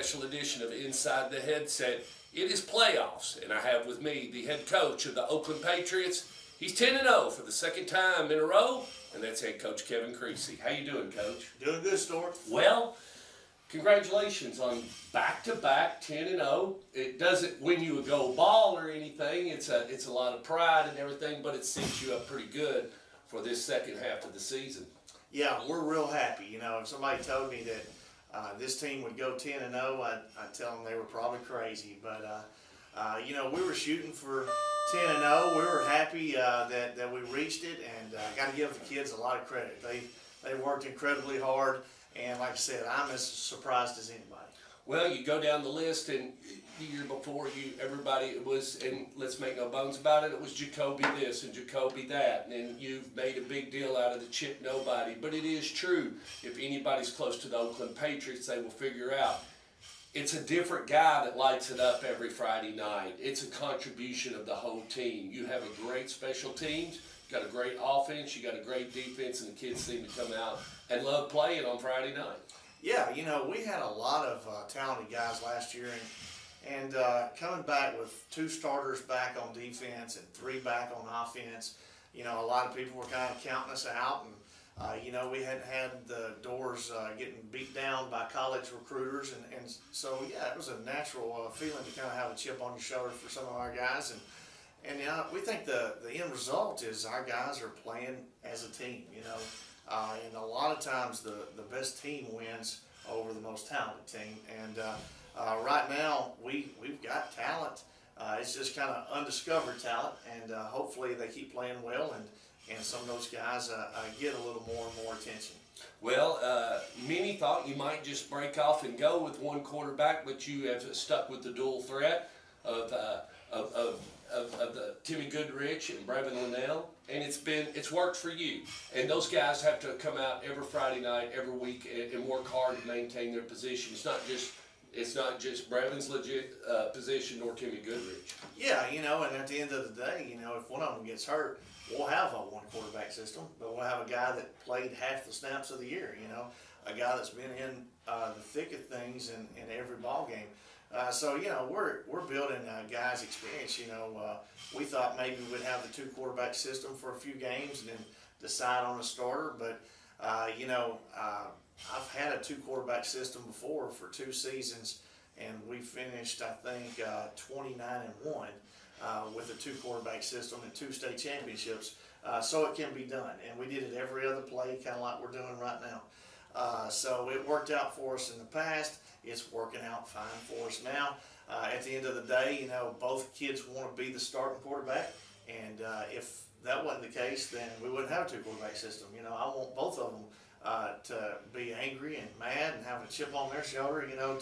special edition of Inside the Headset. It is playoffs, and I have with me the head coach of the Oakland Patriots. He's 10-0 for the second time in a row, and that's head coach Kevin Creasy. How you doing, Coach? Doing good, Stork. Well, congratulations on back-to-back 10-0. It doesn't win you a gold ball or anything. It's a lot of pride and everything, but it sets you up pretty good for this second half of the season. Yeah, we're real happy. You know, if somebody told me that this team would go 10-0, I'd tell them they were probably crazy. But, you know, we were shooting for 10-0. We were happy that we reached it, and got to give the kids a lot of credit. They worked incredibly hard, and like I said, I'm as surprised as anybody. Well, you go down the list, and the year before, everybody was, and let's make no bones about it, it was Jacoby this and Jacoby that, and you've made a big deal out of the chip nobody. But it is true, if anybody's close to the Oakland Patriots, they will figure out it's a different guy that lights it up every Friday night. It's a contribution of the whole team. You have a great special teams, you got a great offense, you got a great defense, and the kids seem to come out and love playing on Friday night. Yeah, you know, we had a lot of talented guys last year, and coming back with 2 starters back on defense and 3 back on offense, you know, a lot of people were kind of counting us out, and you know, we hadn't had the doors getting beat down by college recruiters, and so yeah, it was a natural feeling to kind of have a chip on your shoulder for some of our guys, and we think the end result is our guys are playing as a team, you know. And a lot of times the best team wins over the most talented team. And right now we've got talent. It's just kind of undiscovered talent, and hopefully they keep playing well, and some of those guys get a little more and more attention. Well, many thought you might just break off and go with one quarterback, but you have stuck with the dual threat of the Timmy Goodrich and Brevin Linnell, and it's worked for you. And those guys have to come out every Friday night, every week, and work hard to maintain their position. It's not just Brevin's legit position nor Timmy Goodrich. Yeah, you know, and at the end of the day, you know, if one of them gets hurt, we'll have a 1 quarterback system, but we'll have a guy that played half the snaps of the year. You know, a guy that's been in the thick of things in every ball game. So, you know, we're building guys' experience. You know, we thought maybe we'd have the 2 quarterback system for a few games and then decide on a starter. But, you know, I've had a 2 quarterback system before for 2 seasons, and we finished, I think, 29-1 with a 2 quarterback system and 2 state championships. So it can be done, and we did it every other play, kind of like we're doing right now. So it worked out for us in the past. It's working out fine for us now. At the end of the day, you know, both kids want to be the starting quarterback, and if that wasn't the case, then we wouldn't have a 2 quarterback system. You know, I want both of them to be angry and mad and have a chip on their shoulder, you know,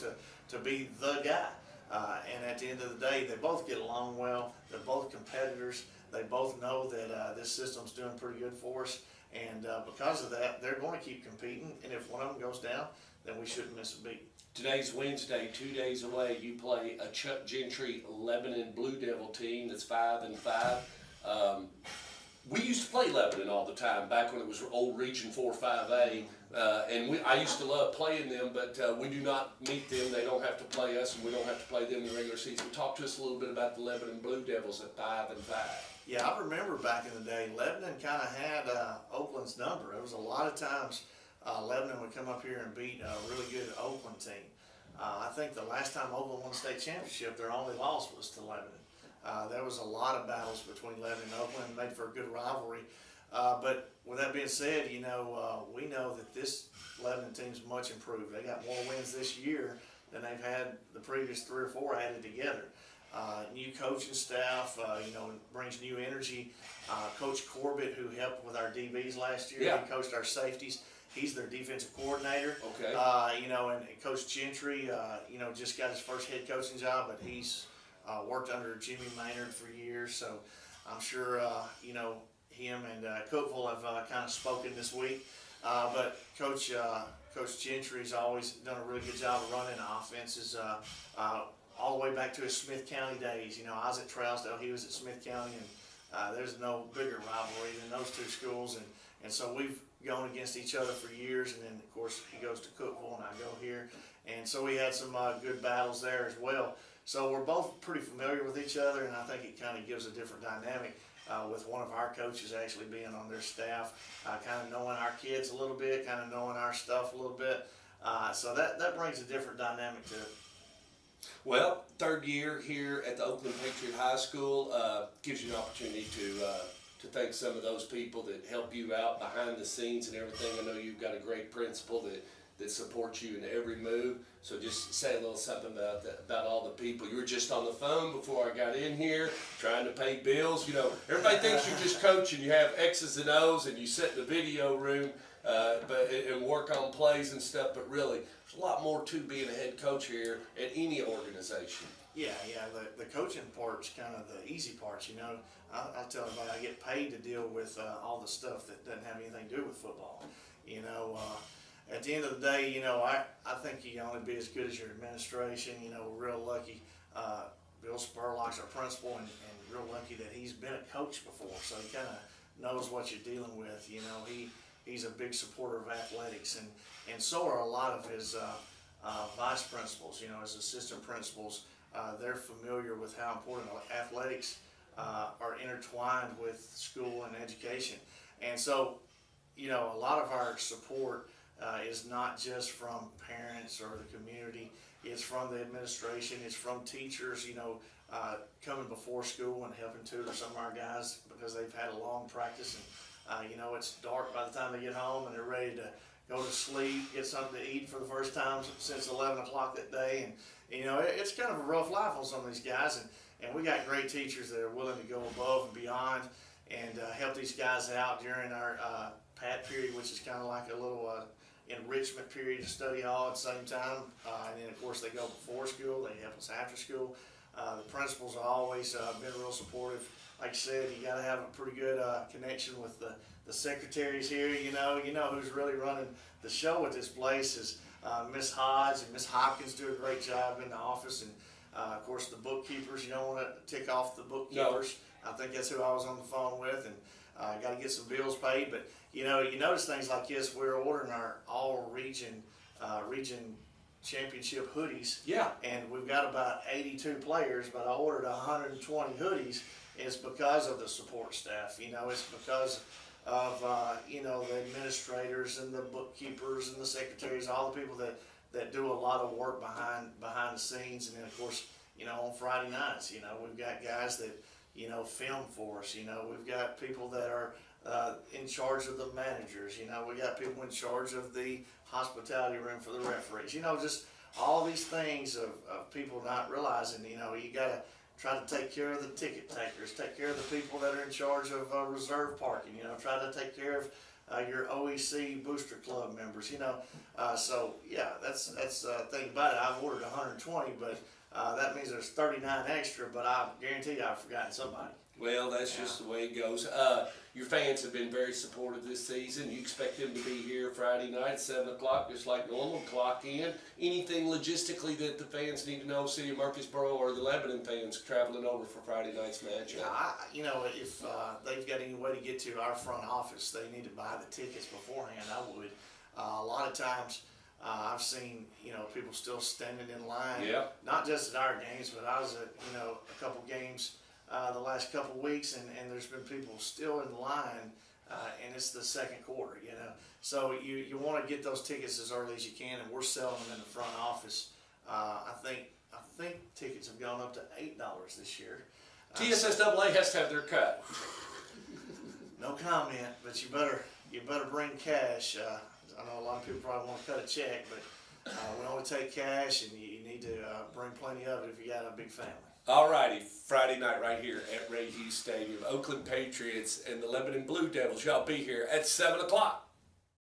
to be the guy. And at the end of the day, they both get along well. They're both competitors. They both know that this system's doing pretty good for us. And because of that, they're going to keep competing. And if one of them goes down, then we shouldn't miss a beat. Today's Wednesday, 2 days away. You play a Chuck Gentry Lebanon Blue Devil team that's 5-5. We used to play Lebanon all the time back when it was old Region 4-5A, and I used to love playing them, but we do not meet them. They don't have to play us, and we don't have to play them in the regular season. Talk to us a little bit about the Lebanon Blue Devils at 5-5. Yeah, I remember back in the day, Lebanon kind of had Oakland's number. There was a lot of times Lebanon would come up here and beat a really good Oakland team. I think the last time Oakland won the state championship, their only loss was to Lebanon. There was a lot of battles between Lebanon and Oakland, made for a good rivalry. But with that being said, you know, we know that this Lebanon team's much improved. They got more wins this year than they've had the previous 3 or 4 added together. New coaching staff, you know, brings new energy. Coach Corbett, who helped with our DBs last year, yeah. He coached our safeties. He's their defensive coordinator. Okay. You know, and Coach Gentry, you know, just got his first head coaching job, but he's worked under Jimmy Maynard for years. So I'm sure, you know, him and Cookville have kind of spoken this week. But Coach Gentry's always done a really good job of running offenses. All the way back to his Smith County days. You know, I was at Trousdale, he was at Smith County, and there's no bigger rivalry than those 2 schools. And so we've gone against each other for years, and then of course he goes to Cookville and I go here, and so we had some good battles there as well. So we're both pretty familiar with each other, and I think it kind of gives a different dynamic with one of our coaches actually being on their staff, kind of knowing our kids a little bit, kind of knowing our stuff a little bit. So that brings a different dynamic to it. Well, third year here at the Oakland Patriot High School gives you an opportunity to thank some of those people that help you out behind the scenes and everything. I know you've got a great principal that supports you in every move. So just say a little something about that, about all the people. You were just on the phone before I got in here trying to pay bills. You know, everybody thinks you're just coaching. You have X's and O's and you sit in the video room and work on plays and stuff. But really, there's a lot more to being a head coach here at any organization. Yeah, the coaching part's kind of the easy part, you know. I tell everybody I get paid to deal with all the stuff that doesn't have anything to do with football. You know, at the end of the day, you know, I think you can only be as good as your administration. You know, we're real lucky. Bill Spurlock's our principal, and real lucky that he's been a coach before, so he kind of knows what you're dealing with. You know, he's a big supporter of athletics, and so are a lot of his vice principals, you know, his assistant principals. They're familiar with how important athletics are intertwined with school and education. And so, you know, a lot of our support is not just from parents or the community. It's from the administration. It's from teachers, you know, coming before school and helping tutor some of our guys because they've had a long practice. And, you know, it's dark by the time they get home and they're ready to go to sleep, get something to eat for the first time since 11 o'clock that day. And, you know, it's kind of a rough life on some of these guys. And we got great teachers that are willing to go above and beyond and help these guys out during our PAT period, which is kind of like a little enrichment period to study all at the same time. And then, of course, they go before school. They help us after school. The principals have always been real supportive. Like I said, you got to have a pretty good connection with the secretaries here. You know who's really running the show at this place is Miss Hodge and Miss Hopkins do a great job in the office, and of course the bookkeepers. You don't want to tick off the bookkeepers. No. I think that's who I was on the phone with, and got to get some bills paid. But you know, you notice things like this. We're ordering our all region championship hoodies. Yeah. And we've got about 82 players, but I ordered 120 hoodies. It's because of the support staff. You know, it's because of you know, the administrators and the bookkeepers and the secretaries, all the people that do a lot of work behind the scenes. And then of course, you know, on Friday nights, you know, we've got guys that, you know, film for us. You know, we've got people that are in charge of the managers. You know, we got people in charge of the hospitality room for the referees. You know, just all these things of people not realizing, you know, you got to try to take care of the ticket takers, take care of the people that are in charge of reserve parking, you know, try to take care of your OEC booster club members, you know. So yeah, that's the thing about it. I've ordered 120, but that means there's 39 extra, but I guarantee you I've forgotten somebody. Well, that's just the way it goes. Your fans have been very supportive this season. You expect them to be here Friday night at 7 o'clock, just like normal, clock in. Anything logistically that the fans need to know, City of Murfreesboro or the Lebanon fans traveling over for Friday night's match? Yeah, you know, if they've got any way to get to our front office, they need to buy the tickets beforehand. I would. A lot of times, I've seen, you know, people still standing in line. Yeah. Not just at our games, but I was at, you know, a couple games the last couple weeks, and there's been people still in line, and it's the second quarter, you know. So you want to get those tickets as early as you can, and we're selling them in the front office. I think tickets have gone up to $8 this year. TSSAA has to have their cut. No comment, but you better bring cash. I know a lot of people probably want to cut a check, but we only take cash, and you need to bring plenty of it if you got a big family. All righty, Friday night right here at Ray Hughes Stadium. Oakland Patriots and the Lebanon Blue Devils. Y'all be here at 7 o'clock.